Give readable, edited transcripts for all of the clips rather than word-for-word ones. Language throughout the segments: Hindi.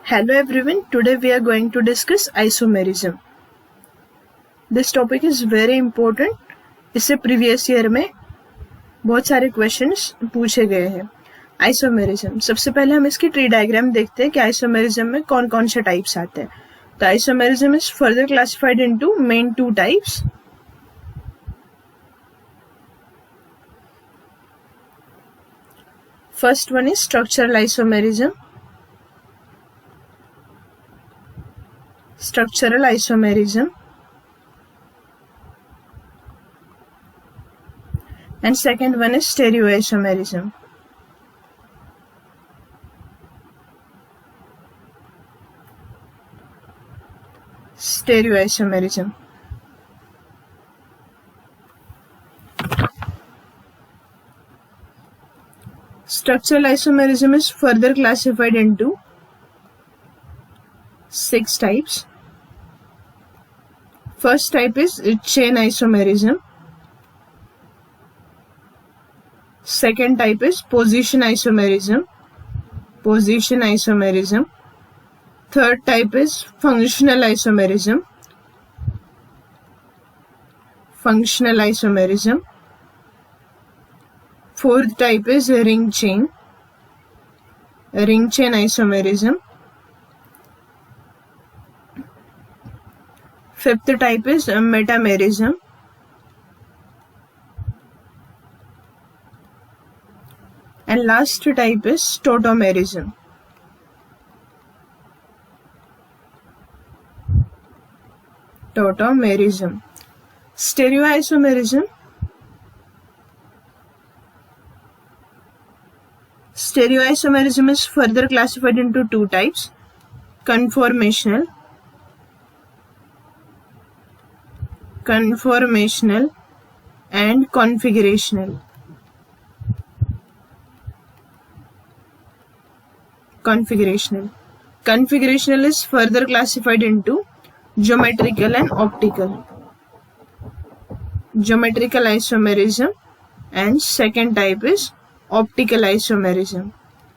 Hello everyone, today we are going to discuss isomerism. This topic is very important. इससे प्रीवियस ईयर में बहुत सारे क्वेश्चंस पूछे गए हैं. आइसोमेरिज्म, सबसे पहले हम इसकी ट्री डायग्राम देखते हैं कि आइसोमेरिज्म में कौन कौन से टाइप्स आते हैं. तो isomerism is further classified into main two types. First one is structural isomerism. Structural isomerism, and second one is stereoisomerism. Stereoisomerism. Structural isomerism is further classified into 6 types. First type is chain isomerism. Second type is position isomerism. Position isomerism. Third type is functional isomerism. Functional isomerism. Fourth type is ring chain. Ring chain isomerism. Fifth type is metamerism. And last type is tautomerism. Tautomerism. Stereoisomerism. Stereoisomerism is further classified into 2 types: conformational and configurational. Configurational is further classified into geometrical and optical. Geometrical isomerism, and second type is optical isomerism.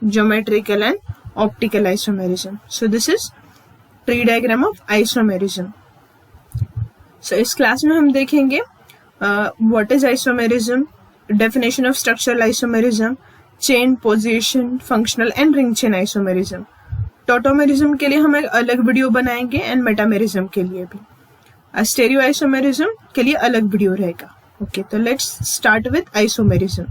Geometrical and optical isomerism. So this is tree diagram of isomerism. So इस क्लास में हम देखेंगे what is isomerism, definition of structural isomerism, chain, position, functional and ring chain isomerism. Tautomerism के लिए हम एक अलग वीडियो बनाएंगे एंड मेटामेरिज्म के लिए भी. स्टेरियो आइसोमेरिज्म के लिए अलग वीडियो रहेगा. ओके, तो लेट्स स्टार्ट विद आइसोमेरिज्म.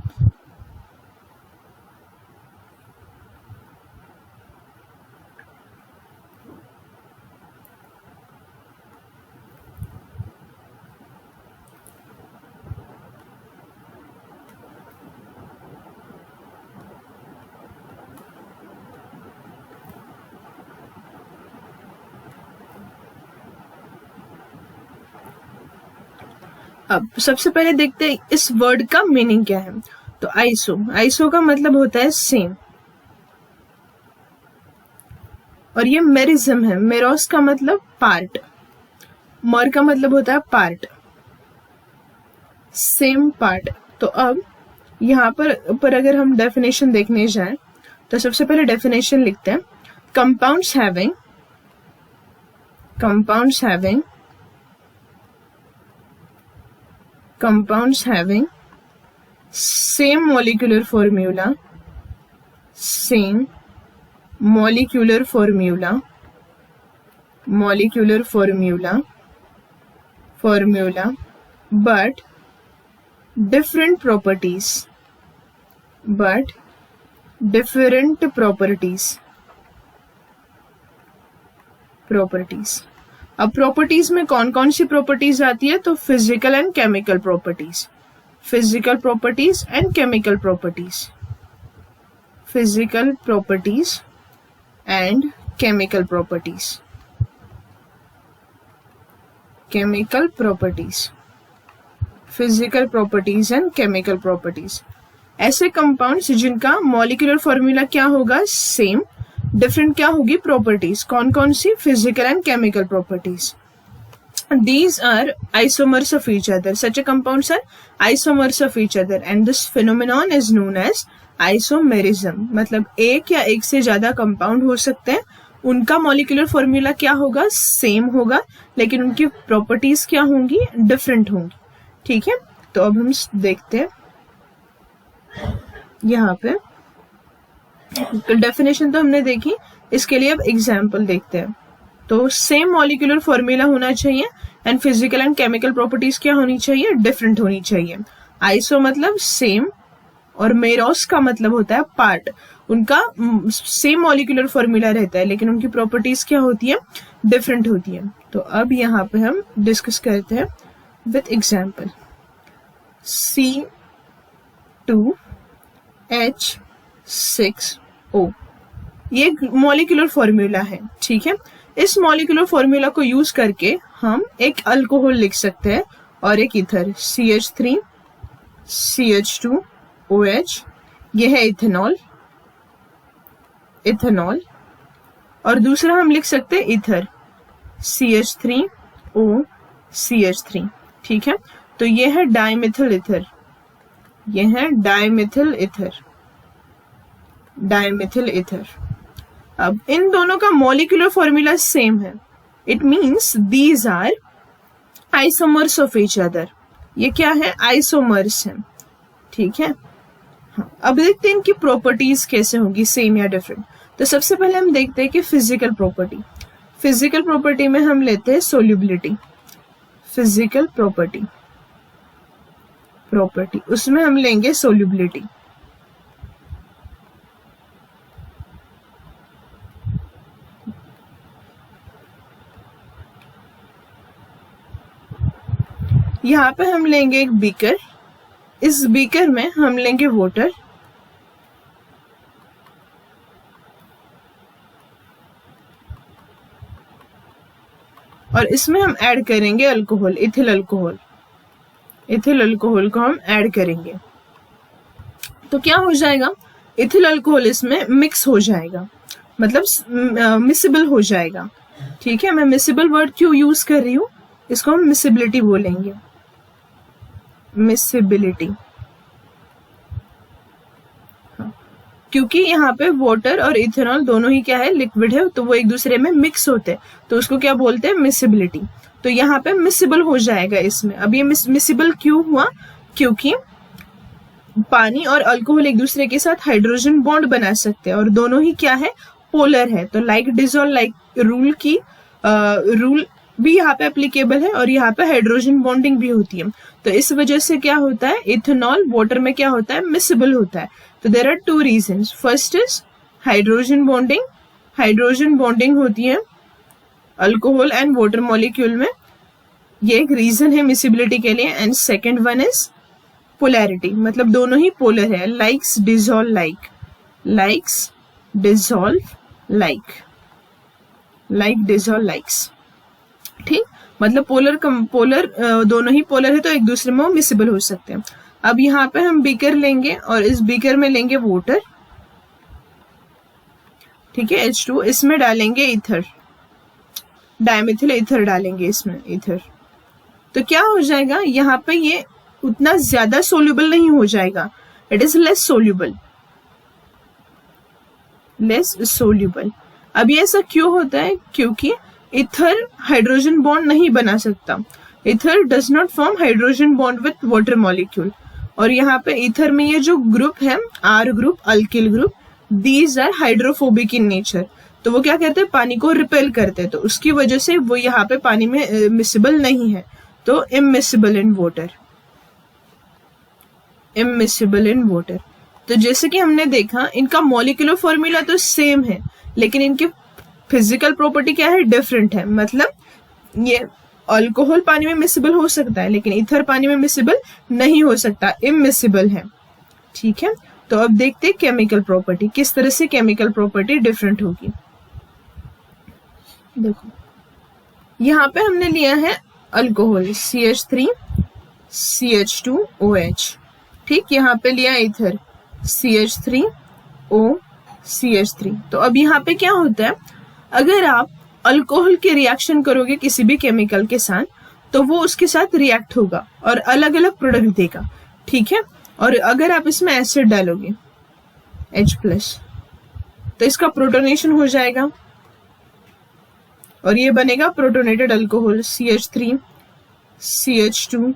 अब सबसे पहले देखते हैं इस वर्ड का मीनिंग क्या है. तो आइसो का मतलब होता है सेम, और ये मेरिज्म है. मेरोस का मतलब पार्ट, मर का मतलब होता है पार्ट, सेम पार्ट. तो अब यहाँ पर अगर हम डेफिनेशन देखने जाएं तो सबसे पहले डेफिनेशन लिखते हैं. Compounds having same molecular formula but different properties. अब प्रॉपर्टीज में कौन कौन सी प्रॉपर्टीज आती है? तो physical and chemical properties. Physical properties and chemical properties. Physical properties and chemical properties. Chemical properties, physical properties and chemical properties. ऐसे कंपाउंड्स जिनका मॉलिक्यूलर फॉर्मूला क्या होगा? सेम. डिफरेंट क्या होगी? प्रॉपर्टीज. कौन कौन सी? Physical and chemical properties. These are isomers of each other. Such a compounds are isomers of each other, and this phenomenon is known as isomerism. मतलब एक या एक से ज्यादा कंपाउंड हो सकते हैं उनका मॉलिक्यूलर फॉर्मूला क्या होगा, सेम होगा, लेकिन उनकी प्रॉपर्टीज क्या होंगी, डिफरेंट होंगी। ठीक है, तो अब हम देखते हैं यहाँ पे डेफिनेशन तो हमने देखी, इसके लिए अब एग्जाम्पल देखते हैं। तो सेम मॉलिक्यूलर फॉर्मूला होना चाहिए and physical and chemical properties क्या होनी चाहिए, डिफरेंट होनी चाहिए। आइसो मतलब सेम और मेरोस का मतलब होता है पार्ट। उनका सेम मॉलिक्यूलर फॉर्मूला रहता है लेकिन उनकी प्रॉपर्टीज क्या होती है, डिफरेंट होती है। तो अब यहाँ पे हम डिस्कस करते हैं विथ एग्जाम्पल। C2H6O ये मॉलिक्यूलर फॉर्मूला है। ठीक है, इस मॉलिक्यूलर फॉर्मूला को यूज करके हम एक अल्कोहल लिख सकते हैं और एक ईथर CH3CH2OH, ये है इथेनॉल, और दूसरा हम लिख सकते हैं ईथर CH3OCH3। ठीक है, तो ये है डाइमिथिल ईथर, ये है डाइमिथिल ईथर। अब इन दोनों का मॉलिक्यूलर फॉर्मूला सेम है, it means these are isomers of each other. ये क्या है, आइसोमर्स है। ठीक है, हाँ, अब देखते हैं इनकी प्रॉपर्टीज कैसे होंगी, सेम या डिफरेंट। तो सबसे पहले हम देखते हैं कि फिजिकल प्रॉपर्टी में हम लेते हैं सोल्यूबिलिटी। फिजिकल प्रॉपर्टी उसमें हम लेंगे सोल्यूबिलिटी। यहाँ पे हम लेंगे एक बीकर, इस बीकर में हम लेंगे वाटर, और इसमें हम ऐड करेंगे अल्कोहल, इथिल अल्कोहल को हम ऐड करेंगे। तो क्या हो जाएगा, इथिल अल्कोहल इसमें मिक्स हो जाएगा, मतलब मिसिबल हो जाएगा। ठीक है, मैं मिसिबल वर्ड क्यों यूज कर रही हूँ, इसको हम मिसिबिलिटी बोलेंगे, मिसिबिलिटी। हाँ, क्योंकि यहाँ पे वाटर और इथेनॉल दोनों ही क्या है, लिक्विड है, तो वो एक दूसरे में मिक्स होते हैं, तो उसको क्या बोलते हैं, मिसिबिलिटी। तो यहाँ पे मिसिबल हो जाएगा इसमें। अब ये मिसिबल क्यों हुआ, क्योंकि पानी और अल्कोहल एक दूसरे के साथ हाइड्रोजन बॉन्ड बना सकते हैं और दोनों ही क्या है, पोलर है। तो लाइक डिसॉल्व लाइक रूल की रूल भी यहाँ पे एप्लीकेबल है और यहाँ पे हाइड्रोजन बॉन्डिंग भी होती है। तो इस वजह से क्या होता है, इथेनॉल वाटर में क्या होता है, मिसिबल होता है। तो there are two reasons, first is hydrogen bonding होती है अल्कोहल एंड वाटर मॉलिक्यूल में, ये एक रीजन है मिसिबिलिटी के लिए। And second one is polarity, मतलब दोनों ही पोलर है, लाइक्स डिसॉल्व लाइक्स। ठीक, मतलब पोलर दोनों ही पोलर है तो एक दूसरे में वो मिसिबल हो सकते हैं। अब यहाँ पे हम बीकर लेंगे और इस बीकर में लेंगे वाटर। ठीक है, H2, इसमें डालेंगे ईथर, डायमिथिल ईथर डालेंगे इसमें, ईथर। तो क्या हो जाएगा, यहाँ पे ये उतना ज्यादा सोल्यूबल नहीं हो जाएगा, इट इज लेस सोल्यूबल। अब ये ऐसा क्यों होता है, क्योंकि ईथर हाइड्रोजन बॉन्ड नहीं बना सकता, ether does not form hydrogen bond with water molecule. और यहाँ पे ईथर में ये जो ग्रुप है, R group, alkyl group, these are hydrophobic in nature. तो वो क्या करते हैं, पानी को रिपेल करते हैं, तो उसकी वजह से वो यहाँ पे पानी में मिसिबल नहीं है, तो इमिसिबल इन वाटर। तो जैसे कि हमने देखा, इनका मॉलिक्यूलर फॉर्मूला तो सेम है लेकिन इनकी फिजिकल प्रॉपर्टी क्या है, डिफरेंट है। मतलब ये अल्कोहल पानी में मिसिबल हो सकता है लेकिन ईथर पानी में मिसिबल नहीं हो सकता, इमिसिबल है। ठीक है, तो अब देखते हैं केमिकल प्रॉपर्टी, किस तरह से केमिकल प्रॉपर्टी डिफरेंट होगी। देखो, यहाँ पे हमने लिया है अल्कोहल CH3CH2OH। ठीक, यहाँ पे लिया ईथर CH3OCH3। तो अब यहाँ पे क्या होता है, अगर आप अल्कोहल के रिएक्शन करोगे किसी भी केमिकल के साथ तो वो उसके साथ रिएक्ट होगा और अलग अलग प्रोडक्ट देगा। ठीक है, और अगर आप इसमें एसिड डालोगे H+, तो इसका प्रोटोनेशन हो जाएगा और ये बनेगा protonated alcohol CH3 CH2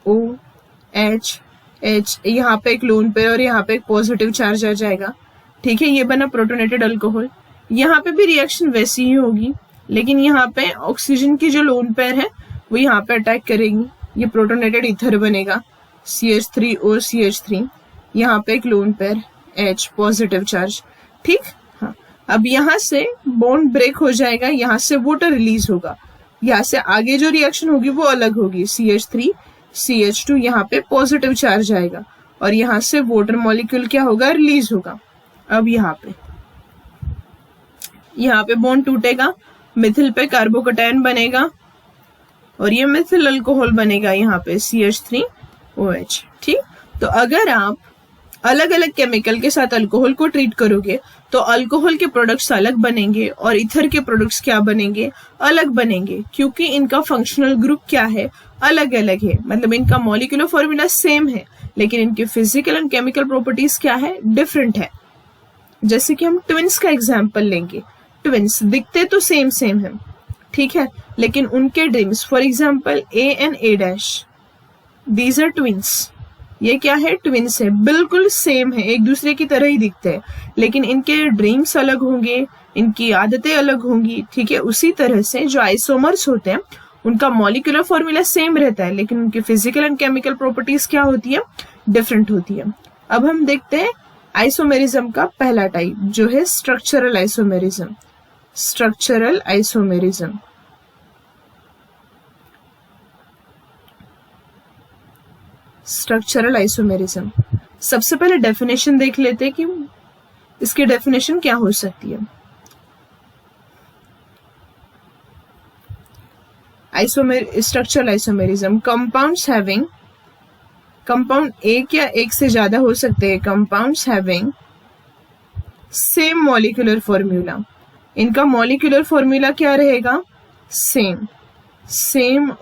OH H, यहाँ पे एक लोन पेयर और यहाँ पे एक पॉजिटिव चार्ज आ जाएगा। ठीक है, ये बना प्रोटोनेटेड अल्कोहल। यहाँ पे भी रिएक्शन वैसी ही होगी, लेकिन यहाँ पे ऑक्सीजन की जो लोन पेयर है वो यहाँ पे अटैक करेगी। ये प्रोटोनेटेड ईथर बनेगा CH3 और CH3, यहाँ पे एक lone pair H positive charge. ठीक, हाँ, अब यहाँ से बॉन्ड ब्रेक हो जाएगा, यहाँ से वाटर रिलीज होगा, यहाँ से आगे जो रिएक्शन होगी वो अलग होगी। CH3 CH2 यहाँ पे पॉजिटिव चार्ज आएगा और यहाँ से वाटर मॉलिक्यूल क्या होगा, रिलीज होगा। अब यहाँ पे बॉन्ड टूटेगा, मिथिल पे कार्बोकैटायन बनेगा और ये मिथिल अल्कोहल बनेगा यहाँ पे CH3OH। ठीक, तो अगर आप अलग अलग केमिकल के साथ अल्कोहल को ट्रीट करोगे तो अल्कोहल के प्रोडक्ट्स अलग बनेंगे और ईथर के प्रोडक्ट्स क्या बनेंगे, अलग बनेंगे, क्योंकि इनका फंक्शनल ग्रुप क्या है, अलग अलग है। मतलब इनका मॉलिक्यूलर फॉर्मूला सेम है लेकिन इनके फिजिकल एंड केमिकल प्रॉपर्टीज क्या है, डिफरेंट है। जैसे कि हम ट्विन्स का एग्जाम्पल लेंगे, ट्विन्स दिखते तो सेम है, ठीक है, लेकिन उनके dreams, for example A and A', these are twins. ये क्या है, ट्विन्स है, बिल्कुल सेम है, एक दूसरे की तरह ही दिखते हैं, लेकिन इनके ड्रीम्स अलग होंगे, इनकी आदतें अलग होंगी। ठीक है, उसी तरह से जो आइसोमर्स होते हैं उनका मॉलिक्यूलर फॉर्मूला सेम रहता है लेकिन उनकी फिजिकल एंड केमिकल प्रॉपर्टीज क्या होती है, डिफरेंट होती है। अब हम देखते हैं आइसोमेरिज्म का पहला टाइप जो है structural isomerism. Structural isomerism, structural isomerism, सबसे पहले डेफिनेशन देख लेते हैं कि इसकी डेफिनेशन क्या हो सकती है। Structural isomerism, compounds having, compound एक या एक से ज्यादा हो सकते हैं, compounds having same molecular formula. इनका मॉलिक्यूलर फॉर्मूला क्या रहेगा, सेम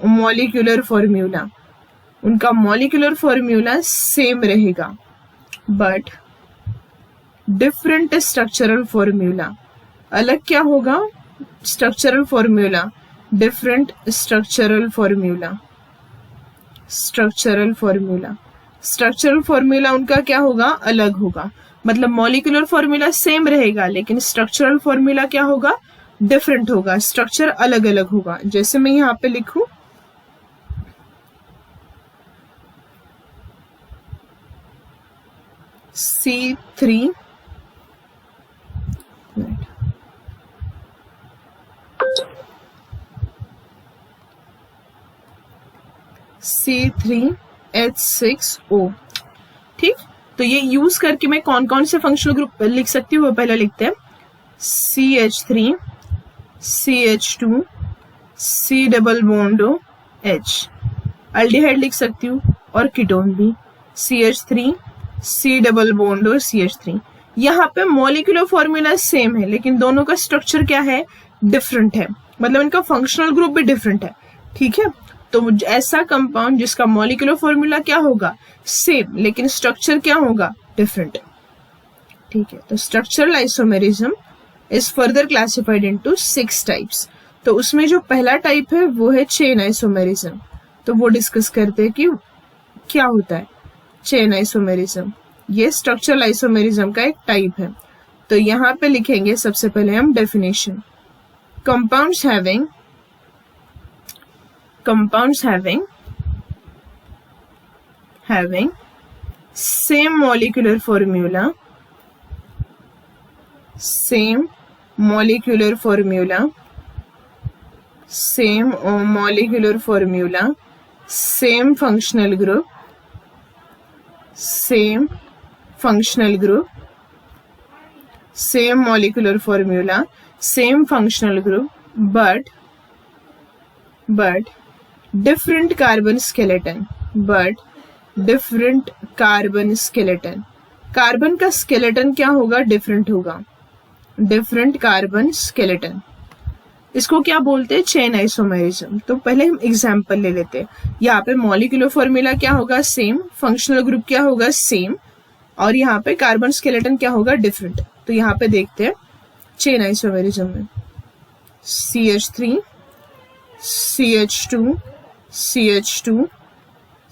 मॉलिक्यूलर फॉर्मूला, उनका मॉलिक्यूलर फॉर्मूला सेम रहेगा बट डिफरेंट स्ट्रक्चरल फॉर्मूला। अलग क्या होगा, structural formula, different structural formula. Structural formula, structural formula उनका क्या होगा, अलग होगा। मतलब मॉलिक्यूलर फॉर्मूला सेम रहेगा लेकिन स्ट्रक्चरल फॉर्मूला क्या होगा, डिफरेंट होगा, स्ट्रक्चर अलग अलग होगा। जैसे मैं यहाँ पे लिखूं C3 C3H6O। ठीक, तो ये यूज करके मैं कौन कौन से फंक्शनल ग्रुप लिख सकती हूँ वो पहले लिखते हैं। CH3 CH2 C double bond H, aldehyde लिख सकती हूँ और कीटोन भी CH3 C डबल बॉन्ड और CH3। यहाँ पे मॉलिक्यूलर फॉर्मूला सेम है लेकिन दोनों का स्ट्रक्चर क्या है, डिफरेंट है, मतलब इनका फंक्शनल ग्रुप भी डिफरेंट है। ठीक है, तो ऐसा कंपाउंड जिसका मॉलिक्यूलर फॉर्मूला क्या होगा, सेम, लेकिन स्ट्रक्चर क्या होगा, डिफरेंट। ठीक है, तो structural isomerism is further classified into 6 types. तो उसमें जो पहला टाइप है वो है चेन आइसोमेरिज्म। तो वो डिस्कस करते हैं कि क्या होता है चेन आइसोमेरिज्म। ये स्ट्रक्चरल आइसोमेरिज्म का एक टाइप है। तो यहाँ पे लिखेंगे सबसे पहले हम definition, compounds having same molecular formula, same functional group, same molecular formula, same functional group, but different carbon skeleton, carbon का स्केलेटन क्या होगा, डिफरेंट होगा, डिफरेंट कार्बन स्केलेटन। इसको क्या बोलते हैं, चेन आइसोमेरिज्म। तो पहले हम एग्जांपल ले लेते हैं। यहाँ पे मॉलिक्यूलर फॉर्मूला क्या होगा, सेम, फंक्शनल ग्रुप क्या होगा, सेम, और यहाँ पे कार्बन स्केलेटन क्या होगा, डिफरेंट। तो यहाँ पे देखते हैं चेन आइसोमेरिज्म में। CH3, CH2, CH2,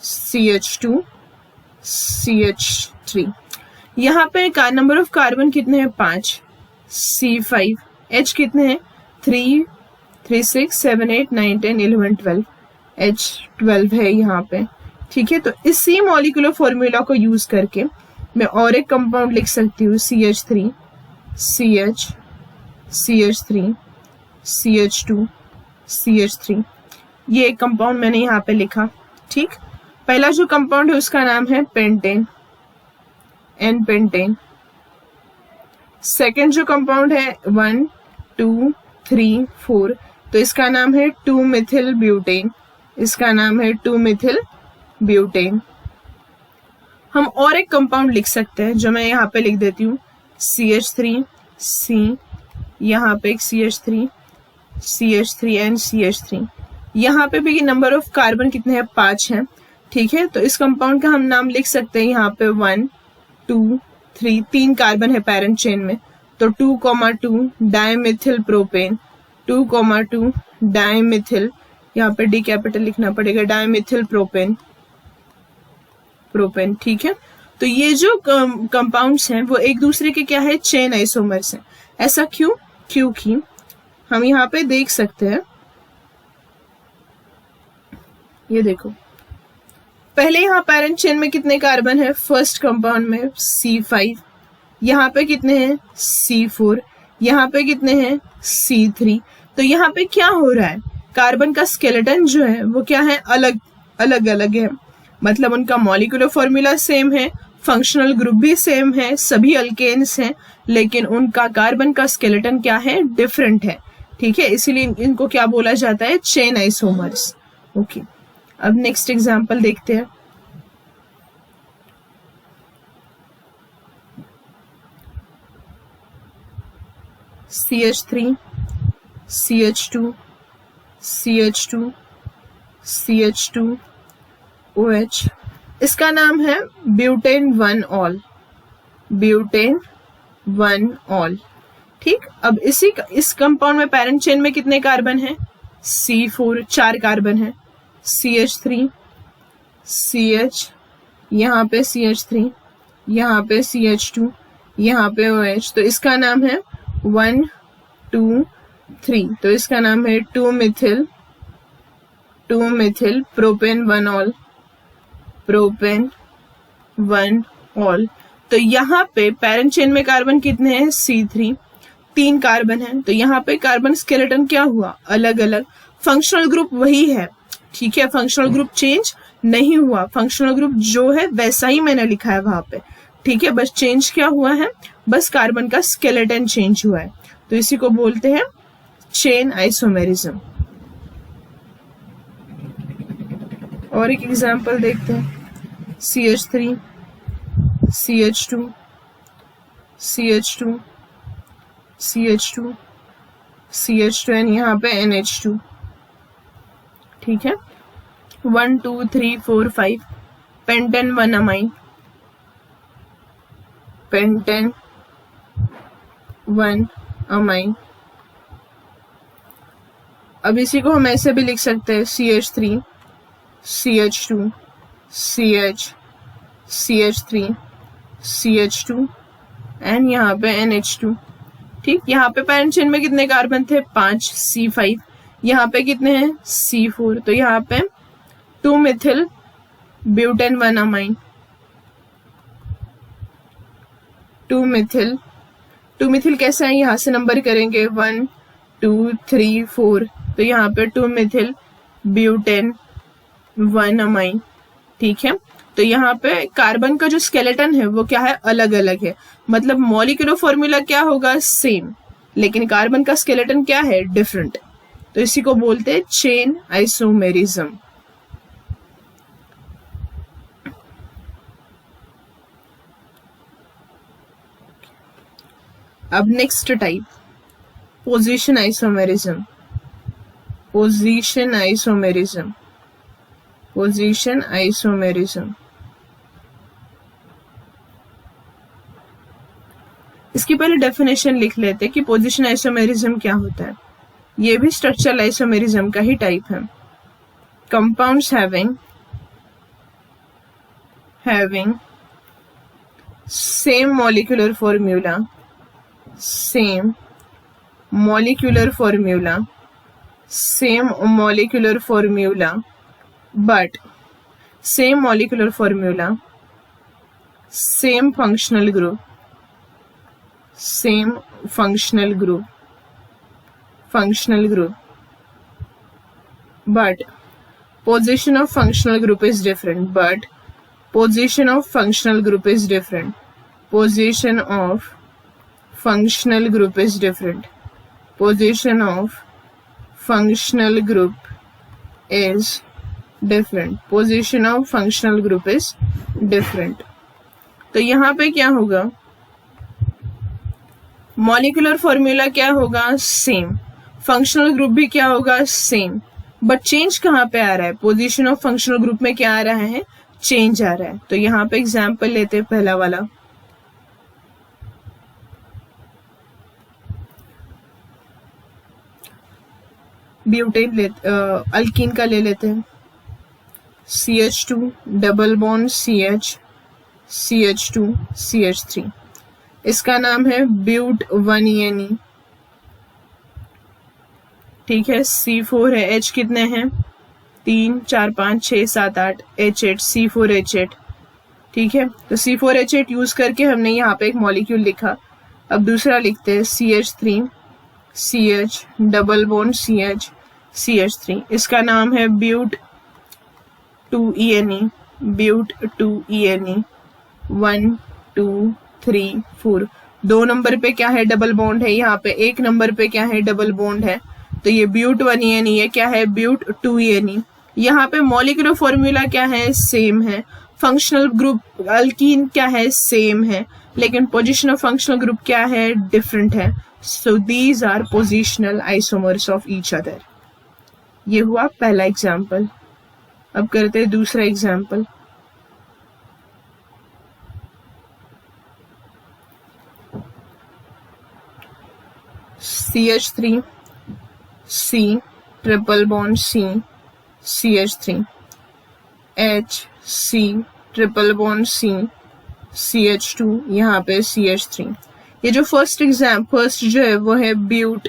CH2, CH3। यहाँ पे नंबर ऑफ कार्बन कितने हैं? 5। C5, H कितने हैं? 3, 3, 6, 7, 8, 9, 10, 11, 12, H12 है यहाँ पे। ठीक है, तो इसी मॉलिक्यूलर फॉर्मूला को यूज करके मैं और एक कंपाउंड लिख सकती हूँ, CH3, CH, CH3, CH2, CH3। ये एक कंपाउंड मैंने यहाँ पे लिखा। ठीक, पहला जो कंपाउंड है उसका नाम है पेंटेन, एन पेंटेन। सेकेंड जो कंपाउंड है 1, 2, 3, 4, तो इसका नाम है 2 मिथिल ब्यूटेन, इसका नाम है 2 मिथिल ब्यूटेन। हम और एक कंपाउंड लिख सकते हैं जो मैं यहाँ पे लिख देती हूँ, CH3, C, यहाँ पे एक CH3, CH3 एंड CH3। यहाँ पे भी नंबर ऑफ कार्बन कितने हैं? 5 हैं। ठीक है, तो इस कंपाउंड का हम नाम लिख सकते हैं यहाँ पे 1, 2, 3, 3 कार्बन है पैरेंट चेन में, तो 2,2 डाइमिथिल प्रोपेन, 2,2 डाइमिथिल, यहाँ पे डी कैपिटल लिखना पड़ेगा, डाइमिथिल प्रोपेन, प्रोपेन। ठीक है, तो ये जो कंपाउंड्स हैं वो एक दूसरे के क्या है? चेन आइसोमर्स हैं। ऐसा क्यों? क्योंकि हम यहाँ पे देख सकते हैं, ये देखो, पहले यहाँ पैरेंट चेन में कितने कार्बन है? फर्स्ट कंपाउंड में C5, यहाँ पे कितने हैं? C4, यहाँ पे कितने हैं? C3। तो यहाँ पे क्या हो रहा है? कार्बन का स्केलेटन जो है वो क्या है? अलग अलग है, मतलब उनका मॉलिक्यूलर फॉर्मूला सेम है, फंक्शनल ग्रुप भी सेम है, सभी अल्केन्स हैं, लेकिन उनका कार्बन का स्केलेटन क्या है? डिफरेंट है। ठीक है, इसीलिए इनको क्या बोला जाता है? Chain isomers. ओके, अब नेक्स्ट एग्जांपल देखते हैं। CH3, CH2, CH2, CH2, OH, इसका नाम है ब्यूटेन 1 ऑल, ब्यूटेन 1 ऑल। ठीक, अब इस कंपाउंड में पैरेंट चेन में कितने कार्बन हैं? C4, 4 कार्बन है, CH3, CH, यहाँ पे CH3, यहाँ पे CH2, यहाँ पे OH, तो इसका नाम है 1, 2, 3, तो इसका नाम है 2 Mithil propane 1 all, propane 1 all. तो यहाँ पे पैरेंट चेन में कार्बन कितने हैं? C3, 3 कार्बन है, तो यहाँ पे कार्बन स्केलेटन क्या हुआ? अलग अलग। फंक्शनल ग्रुप वही है। ठीक है, फंक्शनल ग्रुप चेंज नहीं हुआ, फंक्शनल ग्रुप जो है वैसा ही मैंने लिखा है वहां पे। ठीक है, बस चेंज क्या हुआ है? बस कार्बन का स्केलेटन चेंज हुआ है, तो इसी को बोलते हैं चेन आइसोमेरिज्म। और एक एग्जांपल देखते हैं, CH3, CH2, CH2, CH2, CH2 and यहाँ पे NH2। ठीक है, 1, 2, 3, 4, 5, पेंटेन 1 अमाइन, पेंटेन 1 अमाइन। अब इसी को हम ऐसे भी लिख सकते हैं, CH3, CH2, CH, CH3, CH2 and यहाँ पे NH2। ठीक, यहाँ पे पैरेंट चेन में कितने कार्बन थे? 5, C5, यहाँ पे कितने हैं? C4, तो यहाँ पे 2 मिथिल ब्यूटेन 1 अमाइन, 2 मिथिल कैसा है? यहाँ से नंबर करेंगे 1, 2, 3, 4, तो यहाँ पे 2 मिथिल ब्यूटेन 1 अमाइन। ठीक है, तो यहाँ पे कार्बन का जो स्केलेटन है वो क्या है? अलग अलग है, मतलब मॉलिक्यूलर फॉर्मूला क्या होगा? सेम, लेकिन कार्बन का स्केलेटन क्या है? डिफरेंट। तो इसी को बोलते हैं चेन आइसोमेरिज्म। अब next type, position isomerism, position isomerism, position isomerism. इसकी पहले डेफिनेशन लिख लेते हैं कि पोजीशन आइसोमेरिज्म क्या होता है। ये भी स्ट्रक्चरल आइसोमेरिज्म का ही टाइप है। Compounds having same molecular formula but same molecular formula, same functional group, but position of functional group is different. Position of functional group is different. Position of functional group is different. Position of functional group is different. Position of functional group is different. तो यहाँ पे क्या होगा, मॉलिक्यूलर फॉर्मूला क्या होगा, सेम, फंक्शनल ग्रुप भी क्या होगा, सेम, बट चेंज कहाँ पे आ रहा है, पोजीशन ऑफ फंक्शनल ग्रुप में क्या आ रहा है, चेंज आ रहा है। तो यहाँ पे एग्जांपल लेते हैं, पहला वाला ब्यूटेन अल्कीन का ले लेते हैं, CH2 double bond CH2 CH3, इसका नाम है ब्यूट 1ene, ठीक है। C4 है, H कितने हैं, 3 4 5 6 7 8, H8, C4H8, ठीक है। तो C4H8 यूज करके हमने यहाँ पे एक मॉलिक्यूल लिखा। अब दूसरा लिखते हैं CH3 CH double bond CH3, इसका नाम है ब्यूट 2ene, ब्यूट 2ene, 1 2 3 4, 2 नंबर पे क्या है, डबल बॉन्ड है, यहाँ पे 1 नंबर पे क्या है, डबल बॉन्ड है। तो ये ब्यूट 1ene, ये क्या है, ब्यूट 2ene। यहाँ पे मॉलिक्यूलर फॉर्मूला क्या है, सेम है, फंक्शनल ग्रुप अल्कीन क्या है, सेम है, लेकिन पोजीशन ऑफ फंक्शनल ग्रुप क्या है, डिफरेंट है। So these are positional isomers of each other. ये हुआ पहला एग्जाम्पल। अब करते हैं दूसरा example. CH3 C triple bond CH3, H C triple bond CH2, यहाँ पे CH3। ये जो फर्स्ट जो है वो है ब्यूट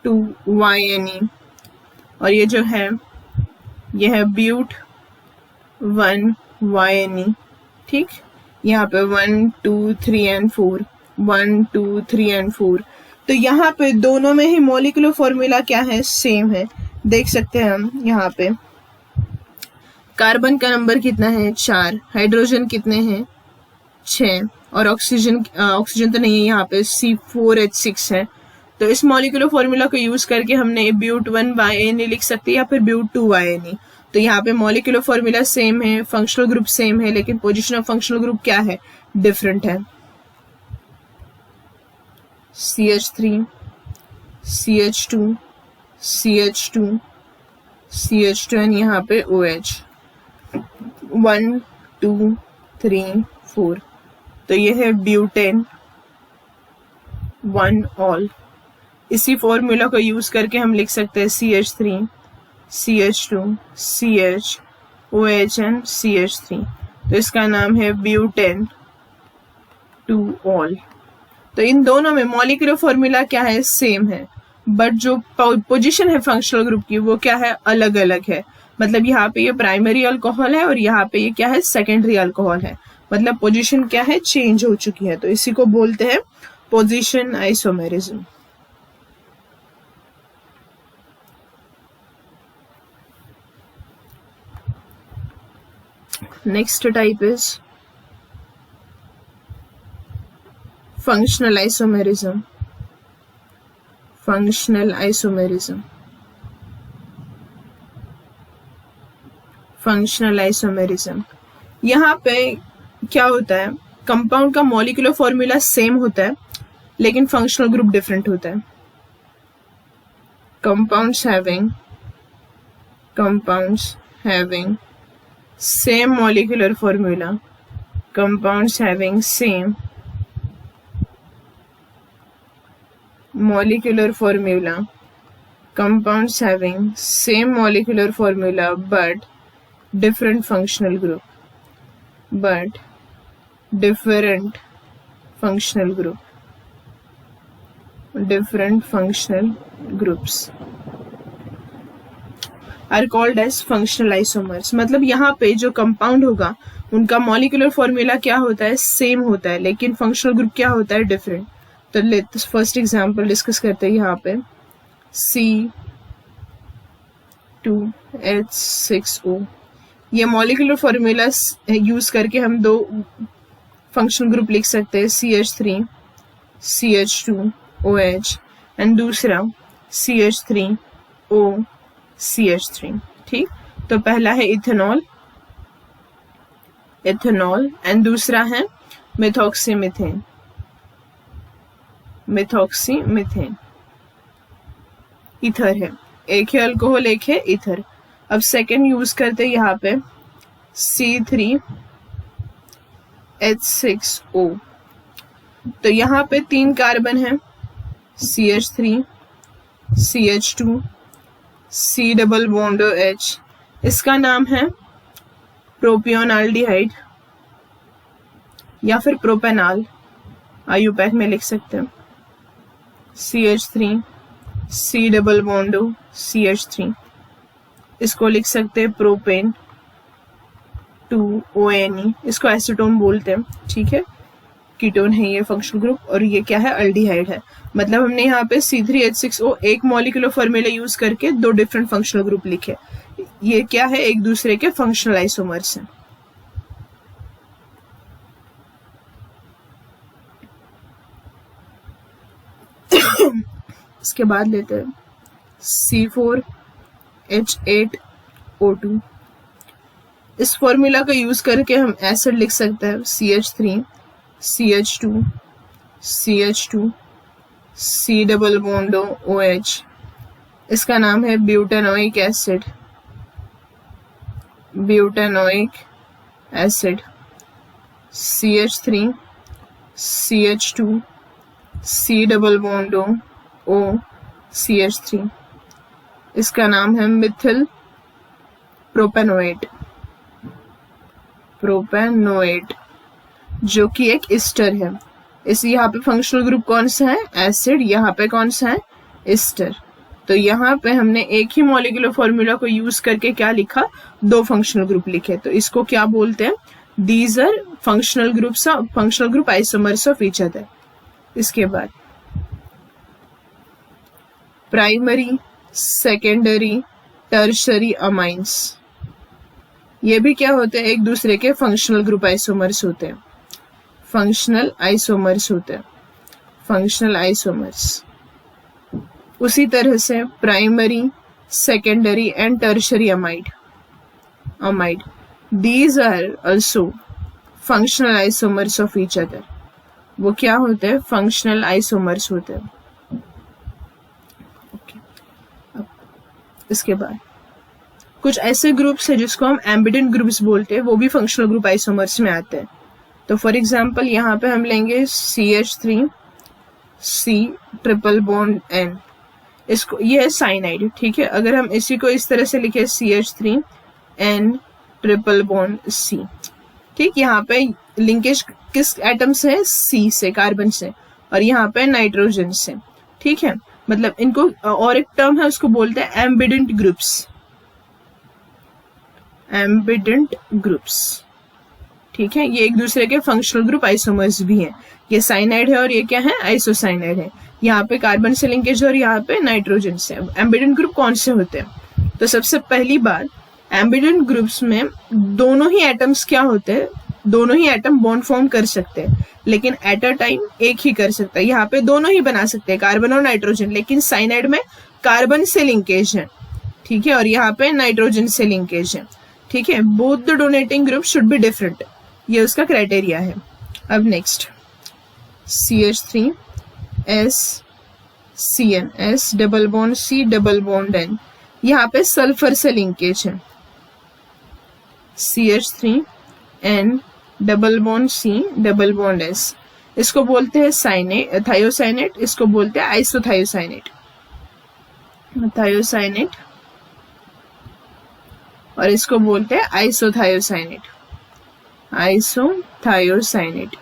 2ene, और ये जो है ये है ब्यूट 1ene, ठीक। यहाँ पे 1 2 3 and 4, 1 2 3 and 4। तो यहाँ पे दोनों में ही मॉलिक्यूलर फॉर्मूला क्या है, सेम है। देख सकते हैं हम यहाँ पे कार्बन का नंबर कितना है, 4, हाइड्रोजन कितने हैं, 6, और ऑक्सीजन तो नहीं है, यहाँ पे C4H6 है। तो इस मॉलिक्यूलर फॉर्मूला को यूज करके हमने ब्यूट 1ene लिख सकते हैं या फिर ब्यूट 2ene। तो यहाँ पे मॉलिक्यूलर फॉर्मूला सेम है, फंक्शनल ग्रुप सेम है, लेकिन पोजीशन ऑफ फंक्शनल ग्रुप क्या है, डिफरेंट है। CH3 CH2 एंड यहाँ पे OH, 1 2 3 4। तो ये है ब्यूटेन 1 ऑल। इसी फॉर्मूला को यूज करके हम लिख सकते हैं CH3 CH2 CH OH and CH3। तो इसका नाम है ब्यूटेन 2 ऑल। तो इन दोनों में मॉलिक्यूलर फॉर्मूला क्या है, सेम है, बट जो पोजीशन है फंक्शनल ग्रुप की वो क्या है, अलग अलग है। मतलब यहाँ पे ये प्राइमरी अल्कोहल है और यहाँ पे ये क्या है, सेकेंडरी अल्कोहल है। मतलब पोजीशन क्या है, चेंज हो चुकी है। तो इसी को बोलते हैं position isomerism. Next type is functional isomerism. Functional isomerism। यहाँ पे क्या होता है, कंपाउंड का मॉलिक्यूलर फॉर्मूला सेम होता है लेकिन फंक्शनल ग्रुप डिफरेंट होता है। compounds having same molecular formula, compounds having same molecular formula, compounds having same molecular formula but different functional group, different functional groups are called as functional isomers। मतलब यहाँ पे जो कंपाउंड होगा उनका मॉलिक्यूलर फॉर्मूला क्या होता है, सेम होता है, लेकिन फंक्शनल ग्रुप क्या होता है, डिफरेंट। तो लेट्स फर्स्ट एग्जांपल डिस्कस करते हैं। यहाँ पे C2H6O, ये मॉलिक्यूलर फॉर्मूला यूज करके हम दो फंक्शनल ग्रुप लिख सकते हैं, CH3CH2OH एंड दूसरा CH3OCH3। ठीक, तो पहला है इथेनॉल एंड दूसरा है मेथॉक्सीमीथेन। ईथर है, एक है अल्कोहल, एक है ईथर। अब सेकेंड यूज करते हैं यहाँ पे C3H6O। तो यहाँ पे 3 कार्बन है, CH3 CH2 C double bond H। इसका नाम है प्रोपियोनाल्डिहाइड या फिर प्रोपेनॉल, आयुपैक में लिख सकते हैं। CH3 C double bond CH3, इसको लिख सकते हैं प्रोपेन 2ONE, इसको एसीटोन बोलते हैं। ठीक है, कीटोन है ये फंक्शनल ग्रुप, और ये क्या है, अल्डिहाइड है। मतलब हमने यहाँ पे C3H6O एक मॉलिक्यूलर फॉर्मूला यूज करके दो डिफरेंट फंक्शनल ग्रुप लिखे। ये क्या है, एक दूसरे के फंक्शनल आइसोमर्स हैं। इसके बाद लेते हैं C4H8O2। इस फॉर्मूला का यूज करके हम एसिड लिख सकते हैं, CH3CH2 C double bond OH। इसका नाम है butanoic acid. CH3 CH2 C double bond O CH3, इसका नाम है मिथिल प्रोपेनोएट, जो कि एक एस्टर है। इस यहाँ पे फंक्शनल ग्रुप कौन सा है, एसिड, यहाँ पे कौन सा है, एस्टर। तो यहाँ पे हमने एक ही मॉलिक्यूलर फॉर्मूला को यूज करके क्या लिखा, दो फंक्शनल ग्रुप लिखे। तो इसको क्या बोलते हैं, these are functional group isomers of each other. इसके बाद प्राइमरी, सेकेंडरी, टर्शरी अमाइंस, ये भी क्या होते हैं, एक दूसरे के फंक्शनल ग्रुप आइसोमर्स होते हैं। Functional isomers. उसी तरह से primary, secondary and tertiary amide, these are also functional isomers of each other. वो क्या होते हैं, फंक्शनल आइसोमर्स होते हैं। इसके बाद कुछ ऐसे ग्रुप्स है जिसको हम एम्बिडेंट ग्रुप्स बोलते हैं, वो भी फंक्शनल ग्रुप आइसोमर्स में आते हैं। तो फॉर एग्जांपल यहाँ पे हम लेंगे CH3 C triple bond N, इसको, ये है साइनाइड। ठीक है, अगर हम इसी को इस तरह से लिखे CH3 N triple bond C। ठीक, यहाँ पे लिंकेज किस एटम से है, C से, कार्बन से, और यहाँ पे नाइट्रोजन से। ठीक है, मतलब इनको, और एक टर्म है उसको बोलते हैं एम्बिडेंट ग्रुप्स। ठीक है, ये एक दूसरे के फंक्शनल ग्रुप आइसोमर्स भी हैं। ये साइनाइड है और ये क्या है, आइसोसाइनाइड है। यहाँ पे कार्बन से लिंकेज और यहाँ पे नाइट्रोजन से। एम्बिडेंट ग्रुप कौन से होते हैं, तो सबसे पहली बात, एम्बिडेंट ग्रुप्स में दोनों ही एटम्स क्या होते हैं, दोनों ही एटम बॉन्ड फॉर्म कर सकते हैं, लेकिन एट अ टाइम एक ही कर सकता है। यहाँ पे दोनों ही बना सकते हैं, कार्बन और नाइट्रोजन, लेकिन साइनाइड में कार्बन से लिंकेज है। ठीक है, और यहाँ पे नाइट्रोजन से लिंकेज है। ठीक है, both the donating group should be different, ये उसका क्राइटेरिया है। अब next CH3SCN, S double bond C double bond N, यहाँ पे सल्फर से लिंकेज है। CH3N double bond C double bond S, इसको बोलते हैं साइनेट, थायोसाइनेट, इसको बोलते हैं आइसोथायोसाइनेट, थायोसाइनेट, और इसको बोलते हैं आइसोथायोसाइनेट, आइसोथायोसाइनेट।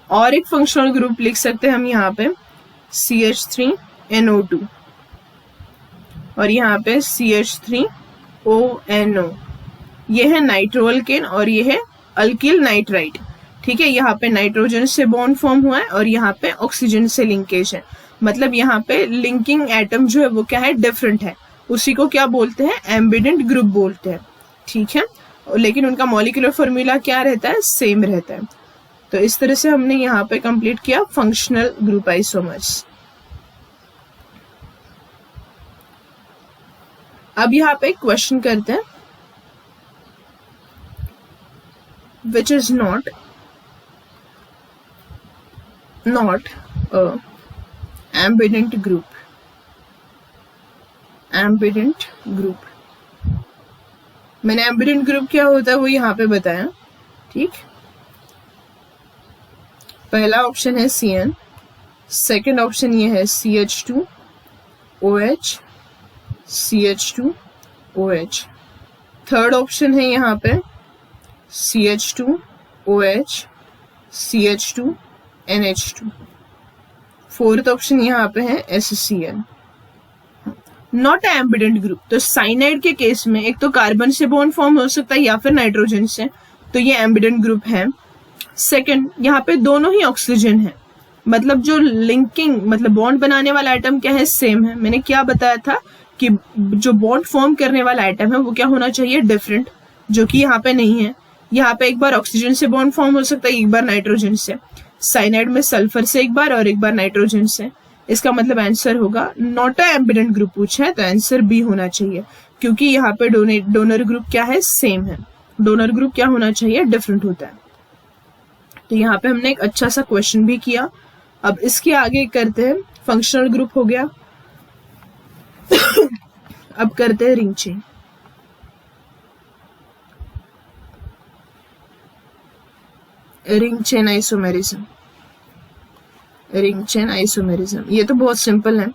और एक फंक्शनल ग्रुप लिख सकते हैं हम यहाँ पे CH3NO2 और यहाँ पे CH3ONO। ये है नाइट्रोअल्केन और ये है अल्किल नाइट्राइट। ठीक है, यहाँ पे नाइट्रोजन से बॉन्ड फॉर्म हुआ है और यहाँ पे ऑक्सीजन से लिंकेज है, मतलब यहाँ पे लिंकिंग एटम जो है वो क्या है, डिफरेंट है। उसी को क्या बोलते हैं, एम्बिडेंट ग्रुप बोलते हैं। ठीक है, लेकिन उनका मॉलिक्यूलर फॉर्मूला क्या रहता है, सेम रहता है। तो इस तरह से हमने यहाँ पे कंप्लीट किया फंक्शनल ग्रुप आइसोमर्स। अब यहाँ पे क्वेश्चन करते हैं, which is not a ambident group, ambident group। मैंने ambident group क्या होता है वो यहाँ पे बताया। ठीक, पहला ऑप्शन है CN, सेकेंड ऑप्शन ये है CH2OH, CH2OH, थर्ड ऑप्शन है यहाँ पे CH2OH, CH2NH2, फोर्थ ऑप्शन यहाँ पे है SCN। नॉट एम्बिडेंट ग्रुप, तो साइनाइड के केस में एक तो कार्बन से बॉन्ड फॉर्म हो सकता है या फिर नाइट्रोजन से, तो ये एम्बिडेंट ग्रुप है। सेकंड, यहाँ पे दोनों ही ऑक्सीजन है, मतलब जो लिंकिंग मतलब बॉन्ड बनाने वाला आइटम क्या है, सेम है। मैंने क्या बताया था कि जो बॉन्ड फॉर्म करने वाला आइटम है वो क्या होना चाहिए, डिफरेंट, जो कि यहाँ पे नहीं है। यहाँ पे एक बार ऑक्सीजन से बॉन्ड फॉर्म हो सकता है, एक बार नाइट्रोजन से। साइनाइड में सल्फर से एक बार और एक बार नाइट्रोजन से। इसका मतलब आंसर होगा नॉट अ एम्बिडेंट ग्रुप पूछा है तो आंसर बी होना चाहिए, क्योंकि यहाँ पे डोनर ग्रुप क्या है, सेम है। डोनर ग्रुप क्या होना चाहिए, डिफरेंट होता है। तो यहाँ पे हमने एक अच्छा सा क्वेश्चन भी किया। अब इसके आगे करते हैं, फंक्शनल ग्रुप हो गया। अब करते हैं ring chain. Ring chain isomerism, ring chain isomerism, ये तो बहुत सिंपल है।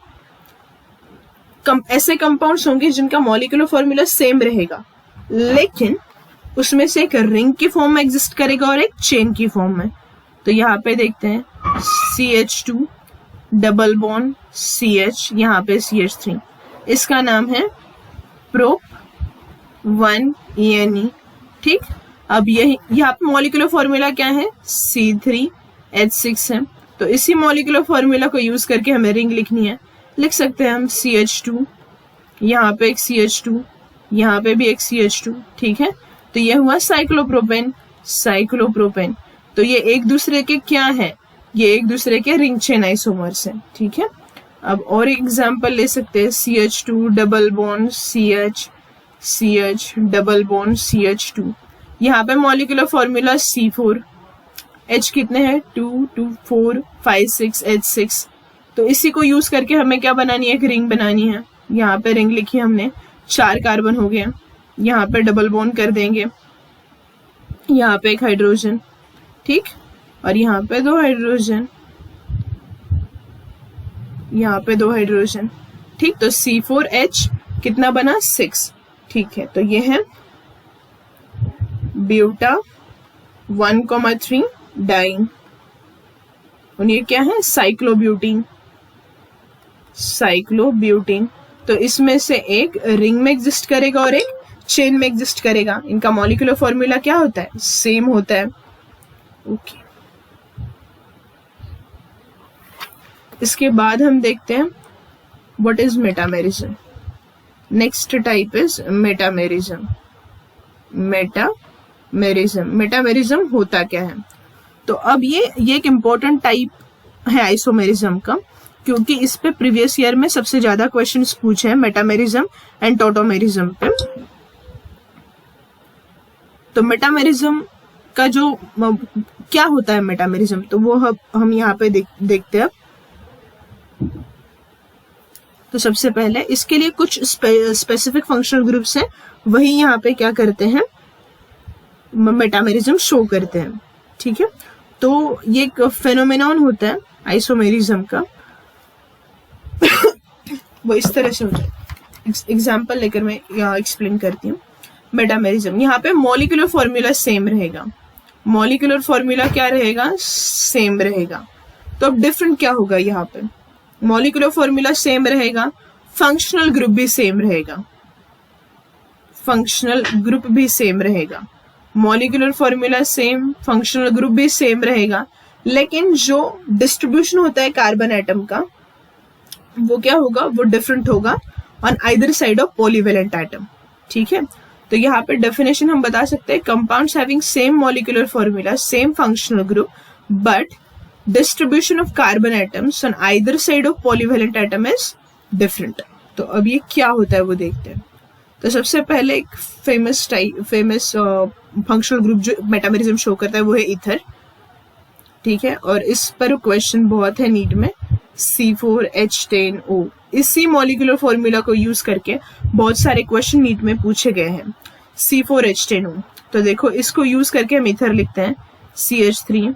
ऐसे कंपाउंड्स होंगे जिनका मॉलिक्यूलर फॉर्मूला सेम रहेगा, लेकिन उसमें से एक रिंग की फॉर्म में एग्जिस्ट करेगा और एक चेन की फॉर्म में। तो यहाँ पे देखते हैं CH2 डबल बॉन्ड CH, यहाँ पे CH3, इसका नाम है prop1ene। ठीक, अब यही यहाँ पे मॉलिक्यूलर फॉर्मूला क्या है, C3H6 है। तो इसी मॉलिक्यूलर फॉर्मूला को यूज करके हमें रिंग लिखनी है। लिख सकते हैं हम CH2, यहाँ पे एक CH2, यहाँ पे भी एक CH2। ठीक है, तो ये हुआ साइक्लोप्रोपेन, साइक्लोप्रोपेन। तो ये एक दूसरे के क्या है, ये एक दूसरे के रिंग चेन आइसोमर्स हैं। ठीक है, अब और एग्जांपल ले सकते हैं CH2 double bond CH, CH double bond CH2। यहाँ पे मॉलिक्यूलर फॉर्मूला C4, H कितने हैं 2 2 4 5 6 H6। तो इसी को यूज करके हमें क्या बनानी है, एक रिंग बनानी है। यहाँ पे रिंग लिखी हमने, 4 कार्बन हो गए, यहाँ पे डबल बॉन्ड कर देंगे, यहाँ पे एक हाइड्रोजन, ठीक, और यहाँ पे 2 हाइड्रोजन, यहाँ पे 2 हाइड्रोजन। ठीक, तो C4H कितना बना 6। ठीक है, तो ये है ब्यूटा 1,3 डाइन, और ये क्या है, साइक्लोब्यूटीन, साइक्लोब्यूटीन। तो इसमें से एक रिंग में एग्जिस्ट करेगा और एक चेन में एग्जिस्ट करेगा। इनका मॉलिक्यूलर फॉर्मूला क्या होता है, सेम होता है। ओके, इसके बाद हम देखते हैं what is metamerism. Next type is metamerism. Metamerism होता क्या है, तो अब ये एक इम्पोर्टेंट टाइप है आइसोमेरिज्म का, क्योंकि इस पे प्रीवियस ईयर में सबसे ज्यादा क्वेश्चंस पूछे हैं, मेटामेरिज्म एंड टॉटोमेरिज्म पे। तो मेटामेरिज्म का जो क्या होता है मेटामेरिज्म, तो वो हम यहाँ पे देखते हैं। तो सबसे पहले इसके लिए कुछ स्पेसिफिक फंक्शनल ग्रुप्स हैं, वही यहाँ पे क्या करते हैं, मेटामेरिज्म शो करते हैं। ठीक है, तो ये एक फेनोमेनॉन होता है आइसोमेरिज्म का, वो इस तरह से होता है। एग्जाम्पल लेकर मैं एक्सप्लेन करती हूँ। मेटामेरिज्म, यहाँ पे मॉलिक्यूलर फॉर्मूला सेम रहेगा, मॉलिक्यूलर फॉर्मूला क्या रहेगा, सेम रहेगा। तो अब डिफरेंट क्या होगा, यहाँ पे मॉलिक्यूलर फॉर्मूला सेम रहेगा, फंक्शनल ग्रुप भी सेम रहेगा, फंक्शनल ग्रुप भी सेम रहेगा, molecular formula same, functional group भी सेम रहेगा, लेकिन जो डिस्ट्रीब्यूशन होता है कार्बन एटम का वो क्या होगा, वो डिफरेंट होगा on either side of polyvalent atom. ठीक है, तो यहाँ पे डेफिनेशन हम बता सकते हैं, compounds having same molecular formula, same functional group, but distribution of carbon atoms on either side of polyvalent atom is different. तो अब ये क्या होता है वो देखते हैं। तो सबसे पहले एक फेमस फंक्शनल ग्रुप जो मेटामेरिज्म शो करता है वो है ईथर। ठीक है, और इस पर क्वेश्चन बहुत है नीट में, C4H10O। इसी मॉलिक्यूलर फॉर्मूला को यूज करके बहुत सारे क्वेश्चन नीट में पूछे गए हैं। C4H10O, तो देखो इसको यूज करके हम ईथर लिखते हैं, CH3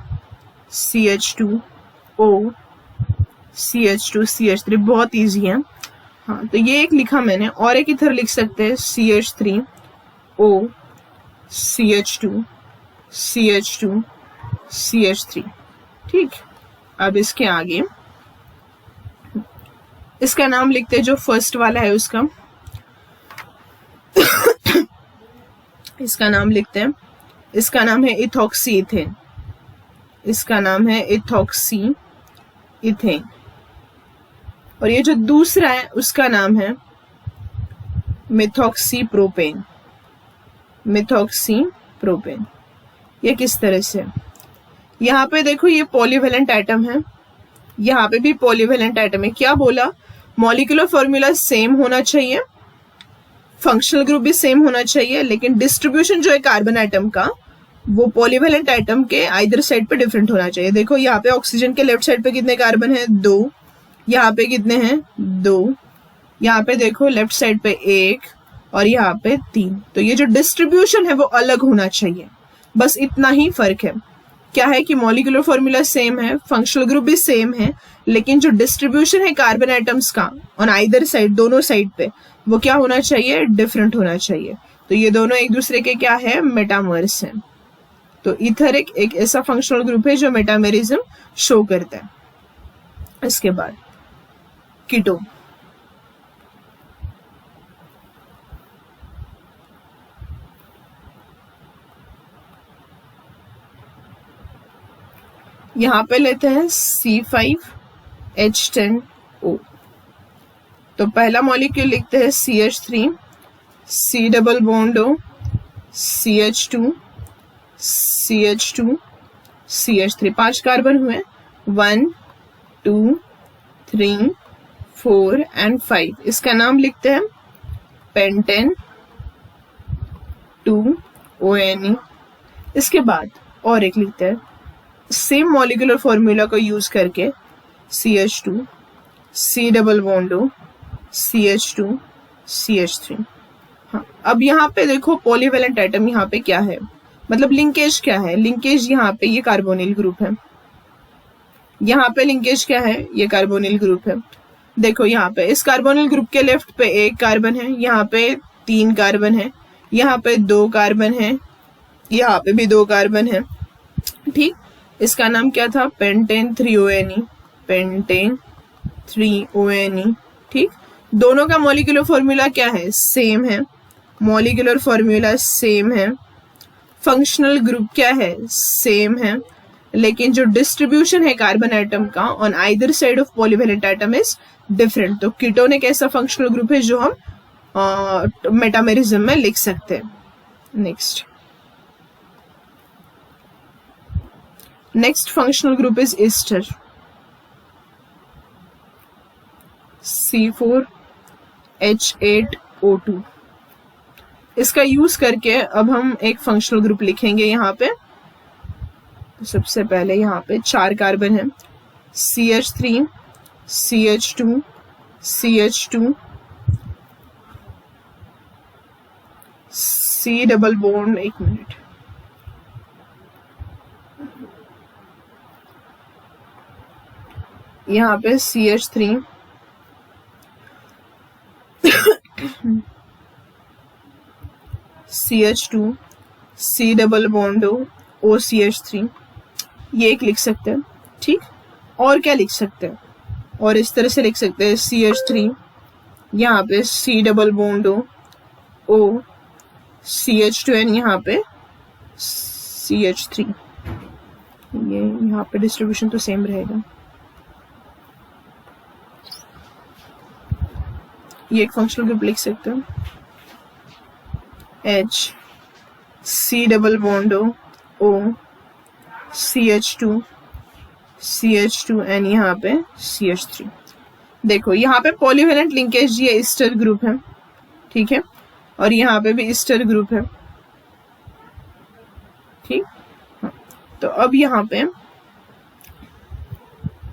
CH2O CH2 CH3, बहुत इजी है। हाँ, तो ये एक लिखा मैंने, और एक ईथर लिख सकते हैं, CH3O CH2 CH2 CH3। ठीक, अब इसके आगे इसका नाम लिखते हैं, जो फर्स्ट वाला है उसका इसका नाम लिखते हैं, इसका नाम है इथॉक्सी इथेन, इसका नाम है इथॉक्सी इथेन। और ये जो दूसरा है उसका नाम है मिथॉक्सी प्रोपेन, मिथॉक्सी प्रोपेन। ये किस तरह से, यहाँ पे देखो ये पॉलीवेलेंट एटम है, यहाँ पे भी पॉलीवेलेंट एटम है। क्या बोला, मॉलिक्यूलर फॉर्मूला सेम होना चाहिए, फंक्शनल ग्रुप भी सेम होना चाहिए, लेकिन डिस्ट्रीब्यूशन जो है कार्बन एटम का वो पॉलीवेलेंट एटम के आइदर साइड पे डिफरेंट होना चाहिए। देखो यहाँ पे ऑक्सीजन के लेफ्ट साइड पे कितने कार्बन है, 2, यहाँ पे कितने हैं, 2, यहाँ पे देखो लेफ्ट साइड पे 1 और यहाँ पे 3। तो ये जो डिस्ट्रीब्यूशन है वो अलग होना चाहिए, बस इतना ही फर्क है। क्या है कि मॉलिक्यूलर फॉर्मूला सेम है, फंक्शनल ग्रुप भी सेम है, लेकिन जो डिस्ट्रीब्यूशन है कार्बन एटम्स का ऑन आइदर साइड, दोनों साइड पे, वो क्या होना चाहिए, डिफरेंट होना चाहिए। तो ये दोनों एक दूसरे के क्या है, मेटामर्स हैं। तो ईथर एक ऐसा फंक्शनल ग्रुप है जो मेटामेरिज्म शो करता है। इसके बाद कीटोन, यहाँ पे लेते हैं C5H10O। तो पहला मॉलिक्यूल लिखते हैं CH3 C double bond O CH2 CH2 CH3, 5 carbon हुए, 1 2 3 4 एंड 5। इसका नाम लिखते हैं पेंटेन 2ONe। इसके बाद और एक लिखते हैं, सेम मॉलिक्यूलर फॉर्मूला को यूज करके CH2 C double bond O CH2 CH3। हाँ, अब यहाँ पे देखो पॉलीवेलेंट एटम यहाँ पे क्या है, मतलब लिंकेज क्या है, लिंकेज यहाँ पे ये कार्बोनिल ग्रुप है, यहाँ पे लिंकेज क्या है, ये कार्बोनिल ग्रुप है। देखो यहाँ पे इस कार्बोनिल ग्रुप के लेफ्ट पे 1 कार्बन है, यहाँ पे 3 कार्बन है, यहाँ पे 2 कार्बन है, यहाँ पे भी 2 कार्बन है। ठीक, इसका नाम क्या था, पेंटेन 3ONe, पेंटेन 3ONe। ठीक, दोनों का मॉलिक्यूलर फॉर्मूला क्या है, सेम है, मॉलिक्यूलर फॉर्मूला सेम है, फंक्शनल ग्रुप क्या है, सेम है, लेकिन जो डिस्ट्रीब्यूशन है कार्बन एटम का on either side of polyvalent atom is different. तो कीटोन एक ऐसा फंक्शनल ग्रुप है जो हम मेटामेरिज्म में लिख सकते हैं। Next functional group is ester, C4H8O2। इसका यूज करके अब हम एक फंक्शनल ग्रुप लिखेंगे। यहाँ पे सबसे पहले यहाँ पे 4 कार्बन है, CH3 CH2 CH2 C double bond, एक मिनट, यहाँ पे CH3 CH2 C double bond OCH3, ये एक लिख सकते हैं। ठीक, और क्या लिख सकते हैं, और इस तरह से लिख सकते हैं CH3, यहाँ पे C double bond O CH2N, यहाँ पे CH3, ये यहाँ पे डिस्ट्रीब्यूशन तो सेम रहेगा। ये एक फंक्शनल ग्रुप लिख सकते हैं, H C double bond O CH2 CH2N, यहाँ पे CH3। देखो यहाँ पे पॉलीवेलेंट लिंकेज, ये ईस्टर ग्रुप है, ठीक है, और यहाँ पे भी ईस्टर ग्रुप है। ठीक, तो अब यहाँ पे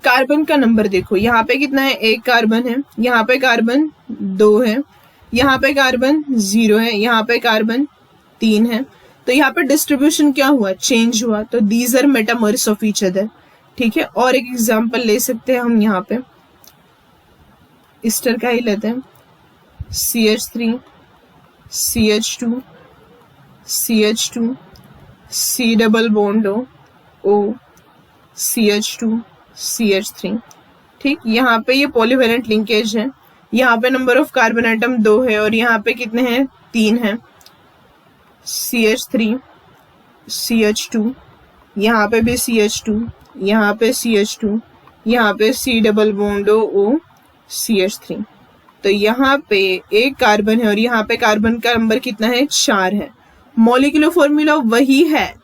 कार्बन का नंबर देखो, यहाँ पे कितना है, 1 कार्बन है, यहाँ पे कार्बन 2 है, यहाँ पे कार्बन 0 है, यहाँ पे कार्बन 3 है। तो यहाँ पे डिस्ट्रीब्यूशन क्या हुआ, चेंज हुआ। तो these are metamers of each other. ठीक है, और एक एग्जांपल ले सकते हैं हम, यहाँ पे ईस्टर का ही लेते हैं, CH3 CH2 CH2 C double bond O CH2 CH3। ठीक, यहाँ पे ये पॉलीवेलेंट लिंकेज है, यहाँ पे नंबर ऑफ कार्बन एटम 2 है और यहाँ पे कितने हैं, 3 है। CH3 CH2, यहाँ पे भी CH2, यहाँ पे CH2, यहाँ पे C double bond O CH3। तो यहाँ पे 1 कार्बन है और यहाँ पे कार्बन का नंबर कितना है, 4 है। मॉलिक्यूलर फॉर्मूला वही है,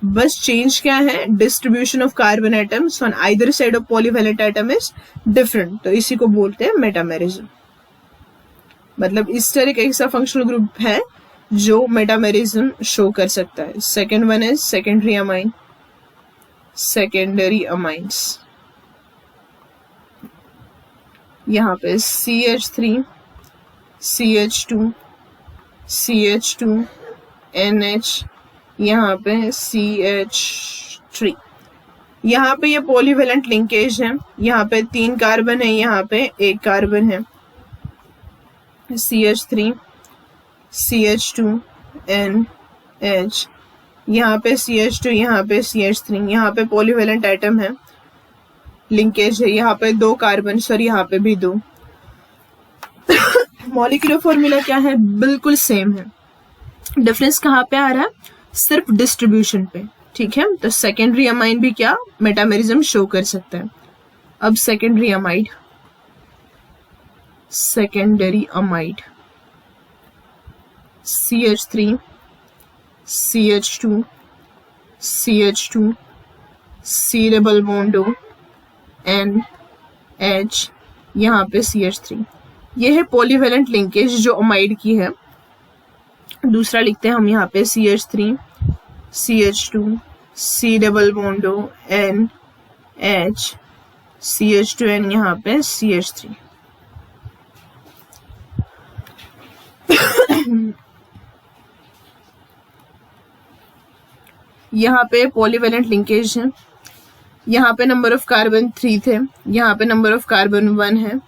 बस चेंज क्या है, distribution of carbon atoms on either side of polyvalent atom is different. तो इसी को बोलते हैं मेटामेरिज्म। मतलब ईस्टर एक ऐसा फंक्शनल ग्रुप है जो मेटामेरिज्म शो कर सकता है। Second one is secondary amine, secondary amines. यहाँ पे CH3 CH2 CH2 NH, यहाँ पे CH3। यहाँ पे ये पॉलीवेलेंट लिंकेज है, यहाँ पे 3 कार्बन है, यहाँ पे 1 कार्बन है। CH3 CH2 NH, यहाँ पे CH2, यहाँ पे CH3, यहाँ पे पॉलीवेलेंट एटम है, लिंकेज है, यहाँ पे 2 कार्बन और यहाँ पे भी 2। मॉलिक्यूलर फॉर्मूला क्या है, बिल्कुल सेम है। डिफरेंस कहाँ पे आ रहा है, सिर्फ डिस्ट्रीब्यूशन पे। ठीक है, तो सेकेंडरी अमाइन भी क्या मेटामेरिज्म शो कर सकता है। अब secondary amide, secondary amide CH3 CH2 CH2 C double bond O NH, यहाँ पे CH3। ये है पॉलीवेलेंट लिंकेज जो अमाइड की है। दूसरा लिखते हैं हम यहाँ पे CH3 CH2 C double bond O NH CH2N, यहाँ पे CH3। यहाँ पे पॉलीवेलेंट लिंकेज है, यहाँ पे नंबर ऑफ कार्बन 3 थे, यहाँ पे नंबर ऑफ कार्बन 1 है,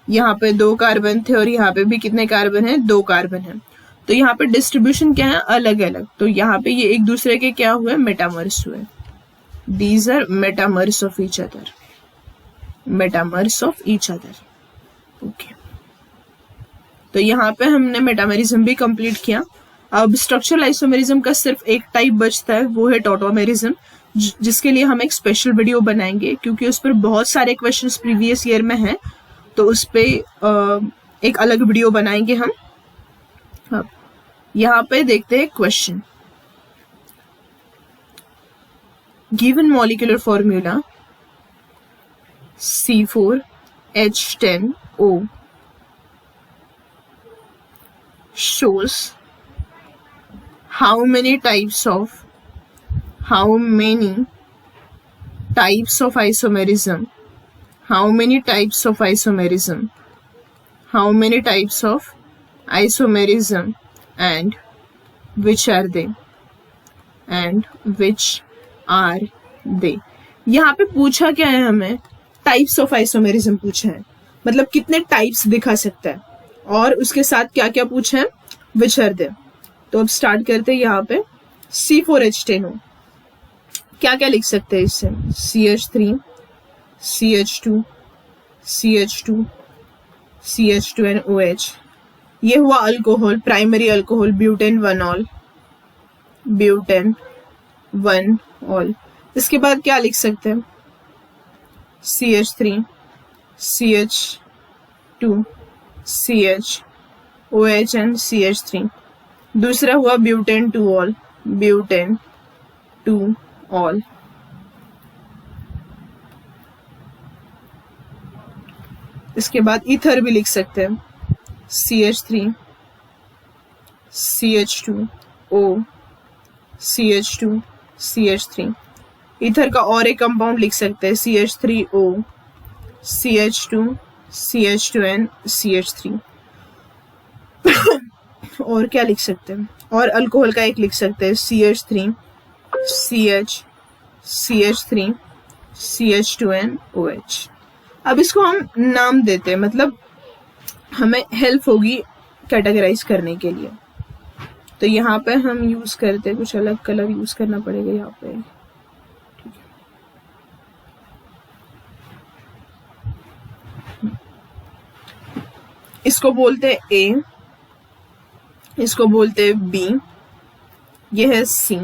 यहाँ पे 2 कार्बन थे और यहाँ पे भी कितने कार्बन है, 2 कार्बन है। तो यहाँ पे डिस्ट्रीब्यूशन क्या है, अलग अलग। तो यहाँ पे ये एक दूसरे के क्या हुए, मेटामर्स हुए। These are metamers of each other, metamers of each other. Okay, तो यहाँ पे हमने मेटामेरिज्म भी कंप्लीट किया। अब स्ट्रक्चरल आइसोमेरिज्म का सिर्फ एक टाइप बचता है, वो है टॉटोमेरिज्म, जिसके लिए हम एक स्पेशल वीडियो बनाएंगे क्योंकि उस पर बहुत सारे क्वेश्चंस प्रीवियस ईयर में हैं, तो उस पे एक अलग वीडियो बनाएंगे हम। अब यहाँ पे देखते हैं question. Given molecular formula C4H10O shows how many types of isomerism, how many types of isomerism and which are they, यहाँ पे पूछा क्या है हमें, टाइप्स ऑफ आइसोमेरिज्म पूछा है, मतलब कितने टाइप्स दिखा सकता है, और उसके साथ क्या क्या पूछा है, विच आर दे। तो अब स्टार्ट करते हैं यहाँ पे C4H10O, क्या क्या लिख सकते हैं इससे, CH3, CH2, CH2, CH2 and OH। ये हुआ अल्कोहल, प्राइमरी अल्कोहल, ब्यूटेन 1-ऑल, ब्यूटेन 1-ऑल। इसके बाद क्या लिख सकते हैं, CH3, CH2, CH, OH and CH3। दूसरा हुआ ब्यूटेन 2-ऑल, ब्यूटेन 2-ऑल। इसके बाद ईथर भी लिख सकते हैं, CH3, CH2O, CH2, CH3। Ether का और एक कंपाउंड लिख सकते हैं, CH3O, CH2, CH2 and CH3। और क्या लिख सकते हैं, और अल्कोहल का एक लिख सकते हैं, CH3, CH, CH3, CH2 and OH। अब इसको हम नाम देते हैं, मतलब हमें हेल्प होगी कैटेगराइज करने के लिए। तो यहाँ पे हम यूज करते हैं, कुछ अलग कलर यूज करना पड़ेगा यहाँ पे, ठीक है। इसको बोलते हैं A, इसको बोलते हैं B, ये है C,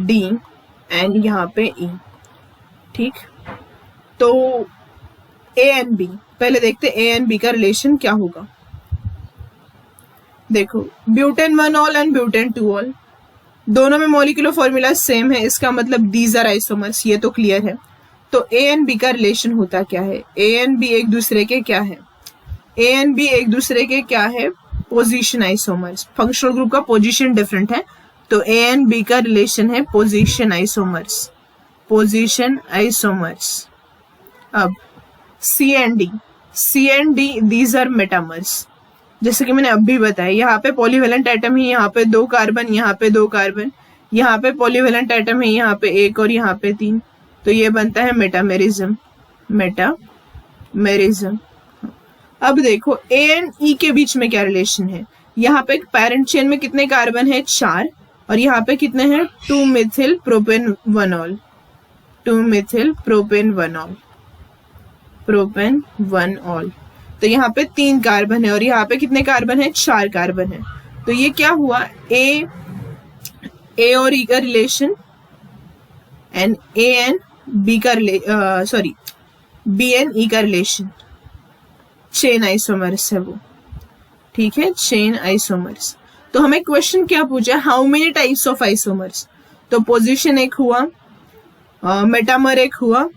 D एंड यहाँ पे E, ठीक। तो A एंड B, पहले देखते हैं A एंड B का रिलेशन क्या होगा। देखो ब्यूटेन 1-ऑल एंड ब्यूटेन 2-ऑल, दोनों में मॉलिक्यूलर फॉर्मूला सेम है, इसका मतलब दीज आर आइसोमर्स, ये तो क्लियर है। तो A एंड B का रिलेशन होता क्या है, A एंड B एक दूसरे के क्या है, A एंड B एक दूसरे के क्या है, पोजीशन आइसोमर्स। फंक्शनल ग्रुप का पोजीशन डिफरेंट है, तो A एंड B का रिलेशन है पोजीशन आइसोमर्स, पोजीशन आइसोमर्स। अब C and D, these are metamers. जैसे कि मैंने अभी बताया, यहाँ पे पॉलीवेलेंट एटम है, यहाँ पे 2 कार्बन, यहाँ पे 2 कार्बन, यहाँ पे पॉलीवेलेंट एटम है, यहाँ पे 1 और यहाँ पे 3, तो ये बनता है मेटामेरिज्म, मेटामेरिज्म। अब देखो A एंड E के बीच में क्या रिलेशन है, यहाँ पे पैरेंट चेन में कितने कार्बन है, 4, और यहाँ पे कितने हैं, 2-मिथिल प्रोपेन 1-ऑल, 2-मिथिल प्रोपेन 1-ऑल, प्रोपेन 1-ऑल। तो यहाँ पे 3 कार्बन है और यहाँ पे कितने कार्बन है, 4 कार्बन है। तो ये क्या हुआ, A और E का relation and A and B का B एंड E का रिलेशन, चेन आइसोमर्स है वो, ठीक है, चेन आइसोमर्स। तो हमें क्वेश्चन क्या पूछा, how many types of isomers. तो पोजीशन एक हुआ, मेटामर एक हुआ,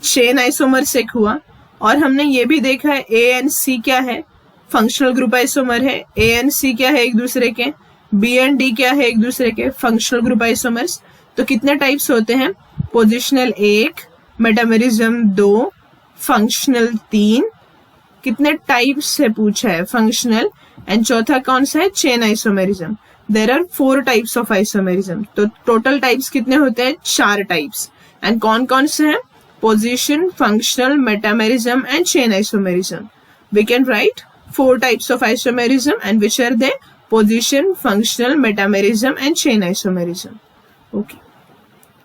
चेन आइसोमर्स एक हुआ, और हमने ये भी देखा है A एंड C क्या है, फंक्शनल ग्रुप आइसोमर है। A एंड C क्या है, एक दूसरे के। B एंड D क्या है, एक दूसरे के, फंक्शनल ग्रुप आइसोमर्स। तो कितने टाइप्स होते हैं, पोजिशनल 1, मेटामेरिज्म 2, फंक्शनल 3। कितने टाइप्स से पूछा है, फंक्शनल, एंड चौथा कौन सा है, chain isomerism. There are 4 types of isomerism. तो टोटल टाइप्स कितने होते हैं, 4 टाइप्स। एंड कौन कौन से हैं, position, functional, metamerism and chain isomerism. We can write 4 types of isomerism, and which are they, position, functional, metamerism and chain isomerism. Okay.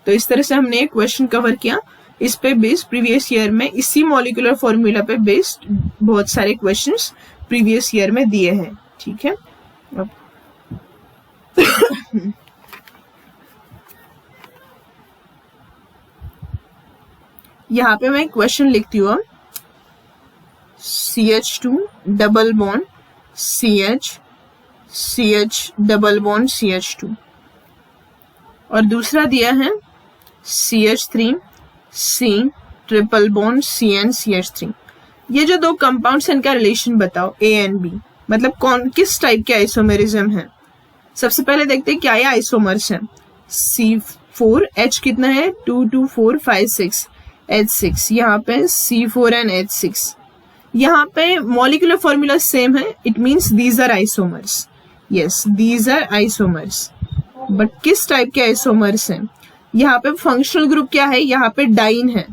तो इस तरह से हमने एक क्वेश्चन कवर किया। इस पे बेस्ड प्रीवियस ईयर में इसी मॉलिक्यूलर फॉर्मूला पे बेस्ड बहुत सारे क्वेश्चंस प्रीवियस ईयर में दिए हैं, ठीक है। अब यहाँ पे मैं क्वेश्चन लिखती हूँ, CH2 double bond CH double bond CH2, और दूसरा दिया है CH3 C triple bond CN CH3। ये जो 2 कंपाउंड्स हैं इनका रिलेशन बताओ, A एंड B, मतलब कौन किस टाइप के आइसोमेरिज्म है। सबसे पहले देखते हैं क्या ये आइसोमर्स है। C4H कितना है, 2 2 4 5 6 H6, यहाँ पे C4 एंड H6। यहाँ पे मॉलिक्यूलर फॉर्मूला सेम है, it means these are isomers. Yes, these are isomers, but किस टाइप के आइसोमर्स हैं। यहाँ पे फंक्शनल ग्रुप क्या है, यहाँ पे डाइन है,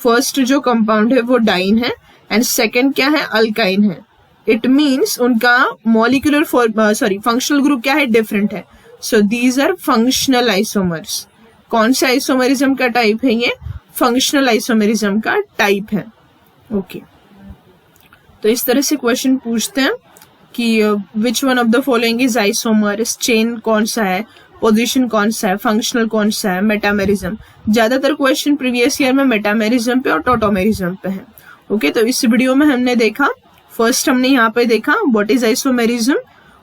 फर्स्ट जो कंपाउंड है वो डाइन है एंड सेकंड क्या है, अल्काइन है. इट मीन्स उनका मॉलिक्यूलर फंक्शनल ग्रुप क्या है, डिफरेंट है. So these are functional isomers. कौन से आइसोमरिज्म का टाइप है ये, फंक्शनल आइसोमरिज्म का टाइप है. ओके तो इस तरह से क्वेश्चन पूछते हैं कि which one of the following is isomer. Chain कौन सा है, पोजीशन कौन सा है, फंक्शनल कौन सा है, मेटामेरिज्म. ज्यादातर क्वेश्चन प्रीवियस ईयर में मेटामेरिज्म पे और टोटोमेरिज्म पे है. ओके तो इस वीडियो में हमने देखा, फर्स्ट हमने यहाँ पे देखा व्हाट इज आइसोमेरिज्म,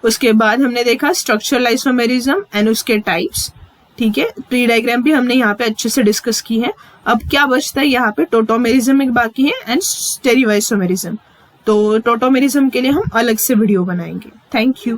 उसके बाद हमने देखा स्ट्रक्चरल आइसोमेरिज्म एंड उसके टाइप्स. ठीक है, ट्री डायग्राम भी हमने यहाँ पे अच्छे से डिस्कस की है. अब क्या बचता है यहाँ पे, टोटोमेरिज्म एक बाकी है एंड स्टेरियो आइसोमेरिज्म. तो टोटोमेरिज्म के लिए हम अलग से वीडियो बनाएंगे. Thank you.